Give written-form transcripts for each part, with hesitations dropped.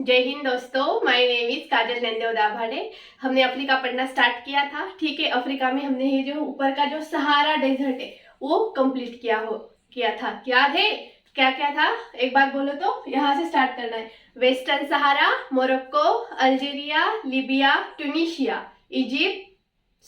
जय हिंद दोस्तों, my name is काजल नंदेव दाभाडे। हमने अफ्रीका पढ़ना स्टार्ट किया था। ठीक है, अफ्रीका में हमने ये जो ऊपर का जो सहारा डेजर्ट है वो कंप्लीट किया था। याद है क्या क्या था? एक बार बोलो तो। यहाँ से स्टार्ट करना है। Western Sahara, Morocco, Algeria, Libya, Tunisia, Egypt,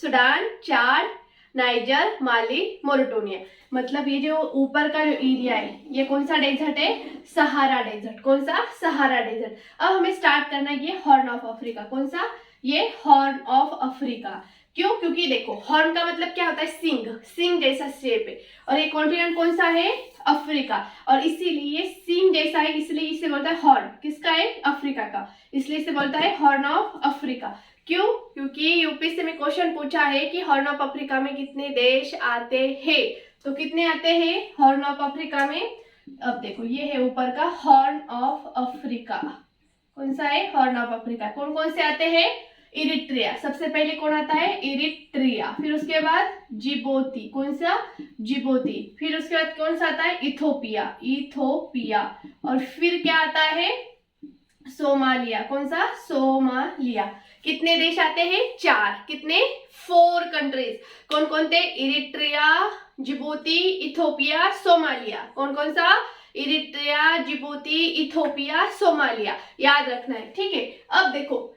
Sudan, Chad, Niger, Mali, Mauritania. मतलब ये जो ऊपर का जो एरिया है ये कौन सा डेजर्ट है? Sahara desert. कौन सा? Sahara desert. अब हमें स्टार्ट करना है ये हॉर्न ऑफ अफ्रीका। कौन सा? ये हॉर्न ऑफ अफ्रीका। क्यों? क्योंकि देखो हॉर्न का मतलब क्या होता है? सिंग, सिंग जैसा शेप है। और ये कॉन्टिनेंट कौन सा है? अफ्रीका। और इसीलिए सिंग जैसा है, इसलिए इसे बोलता है हॉर्न। किसका है? अफ्रीका का। इसलिए इसे बोलता है हॉर्न ऑफ अफ्रीका। क्यों? क्योंकि यूपीएससी में क्वेश्चन पूछा है कि हॉर्न ऑफ अफ्रीका में कितने देश आते हैं। तो कितने आते हैं हॉर्न ऑफ अफ्रीका में? अब देखो ये है ऊपर का हॉर्न ऑफ अफ्रीका। कौन सा है? Horn of Africa. कौन कौन से आते हैं? इरिट्रिया। सबसे पहले कौन आता है? इरिट्रिया। फिर उसके बाद जिबोती। कौन सा? जिबोती। फिर उसके बाद कौन सा आता है? Ethiopia, Ethiopia. और फिर क्या आता है? सोमालिया। कौन सा? सोमालिया। कितने देश आते हैं? 4। कितने? 4 कंट्रीज। कौन कौन थे? Eritrea, Djibouti, Ethiopia, Somalia. कौन कौन सा? Eritrea, Djibouti, Ethiopia, Somalia. याद रखना है, ठीक है। अब देखो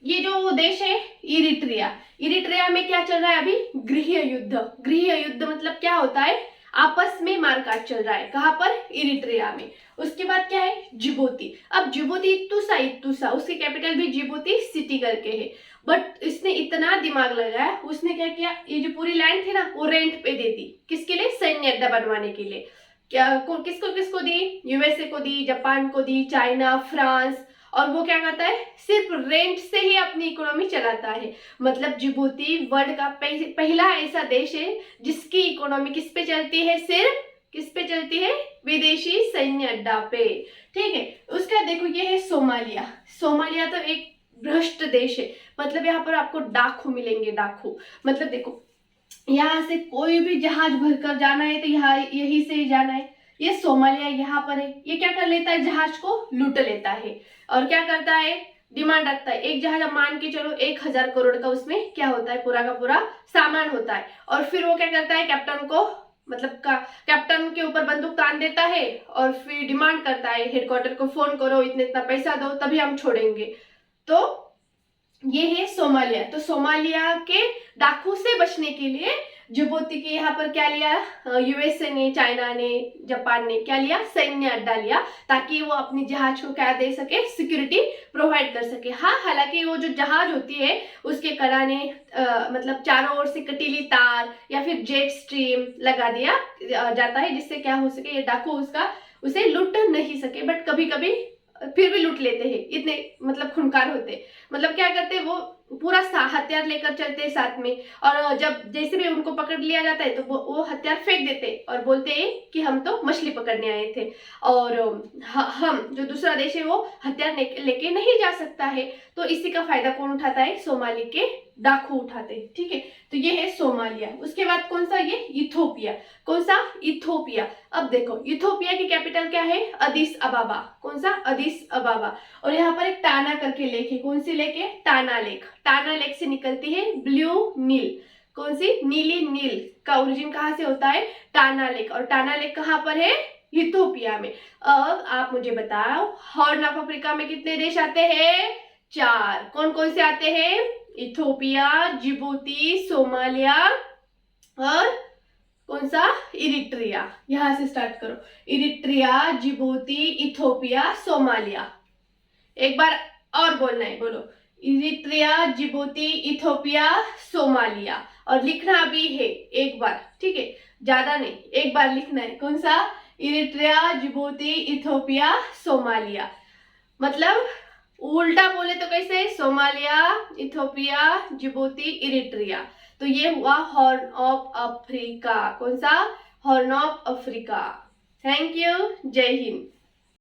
ये जो देश है इरिट्रिया, इरिट्रिया में क्या चल रहा है अभी? गृह युद्ध। गृह युद्ध मतलब क्या होता है? आपस में मारकाट चल रहा है। कहां पर? इरिट्रिया में। उसके बाद क्या है? जिबूती। अब जिबूती इत्तुसा, इत्तुसा उसकी कैपिटल भी जिबूती सिटी करके है। बट इसने इतना दिमाग लगाया, उसने क्या किया, ये जो पूरी लैंड थी ना वो रेंट पे दे दी। किसके लिए? सैन्य अड्डा बनवाने के लिए। किसको किसको दी? यूएसए को दी, जापान को दी, चाइना, फ्रांस। और वो क्या करता है? सिर्फ रेंट से ही अपनी इकोनॉमी चलाता है। मतलब जिबूती वर्ल्ड का पहला ऐसा देश है जिसकी इकोनॉमी किस पे चलती है? सिर्फ किस पे चलती है? विदेशी सैन्य अड्डा पे। ठीक है। उसके बाद देखो ये है सोमालिया। सोमालिया तो एक भ्रष्ट देश है। मतलब यहाँ पर आपको डाकू मिलेंगे, डाकू। मतलब देखो यहाँ से कोई भी जहाज भरकर जाना है तो यहाँ यही से ही जाना है। ये सोमालिया यहाँ पर है। ये क्या कर लेता है? जहाज को लूट लेता है। और क्या करता है? डिमांड रखता है। एक जहाज, मान के चलो 1000 करोड़ का उसमें क्या होता है? पूरा का पूरा सामान होता है। और फिर वो क्या करता है? कैप्टन को, मतलब कैप्टन के ऊपर बंदूक तान देता है और फिर डिमांड करता है हेडक्वार्टर को, फोन करो, इतने इतना पैसा दो तभी हम छोड़ेंगे। तो ये है सोमालिया। तो सोमालिया के डाकू से बचने के लिए जिबूती के यहाँ पर क्या लिया? यूएसए ने, चाइना ने, जापान ने क्या लिया? सैन्य अड्डा लिया, ताकि वो अपनी जहाज को क्या दे सके? सिक्योरिटी प्रोवाइड कर सके। हाँ, हालांकि वो जो जहाज होती है उसके कराने मतलब चारों ओर से कटीली तार या फिर जेट स्ट्रीम लगा दिया जाता है, जिससे क्या हो सके? ये डाकू उसे लूट नहीं सके। बट कभी कभी फिर भी लूट लेते हैं, इतने मतलब खूंखार होते। मतलब क्या करते? वो पूरा हथियार लेकर चलते हैं साथ में। और जब जैसे भी उनको पकड़ लिया जाता है तो वो हथियार फेंक देते और बोलते हैं कि हम तो मछली पकड़ने आए थे। और हम जो दूसरा देश है वो हथियार लेके नहीं जा सकता है। तो इसी का फायदा कौन उठाता है? सोमाली के डाकू उठाते हैं। ठीक है। तो ये है सोमालिया। उसके बाद कौन सा? ये इथोपिया। कौन सा? इथोपिया। अब देखो इथोपिया की कैपिटल क्या है? अदिस अबाबा। कौन सा? अदिस अबाबा। और यहाँ पर एक टाना करके लेक है। कौन सी लेक है? टाना लेक। टाना लेक से निकलती है ब्लू नील। कौन सी? नीली नील का ओरिजिन कहाँ से होता है? टाना लेक। और टाना लेक कहाँ पर है? इथोपिया में। अब आप मुझे बताओ हॉर्न ऑफ अफ्रीका में कितने देश आते हैं? 4। कौन कौन से आते हैं? इथोपिया, जिबूती, सोमालिया और कौन सा? इरिट्रिया। यहां से स्टार्ट करो। Eritrea, Djibouti, Ethiopia, Somalia. एक बार और बोलना है, बोलो। Eritrea, Djibouti, Ethiopia, Somalia. और लिखना भी है एक बार, ठीक है? ज्यादा नहीं, एक बार लिखना है। कौन सा? Eritrea, Djibouti, Ethiopia, Somalia. मतलब उल्टा बोले तो कैसे? Somalia, Ethiopia, Djibouti, Eritrea. तो ये हुआ हॉर्न ऑफ अफ्रीका। कौन सा? Horn of Africa. Thank you. जय हिंद।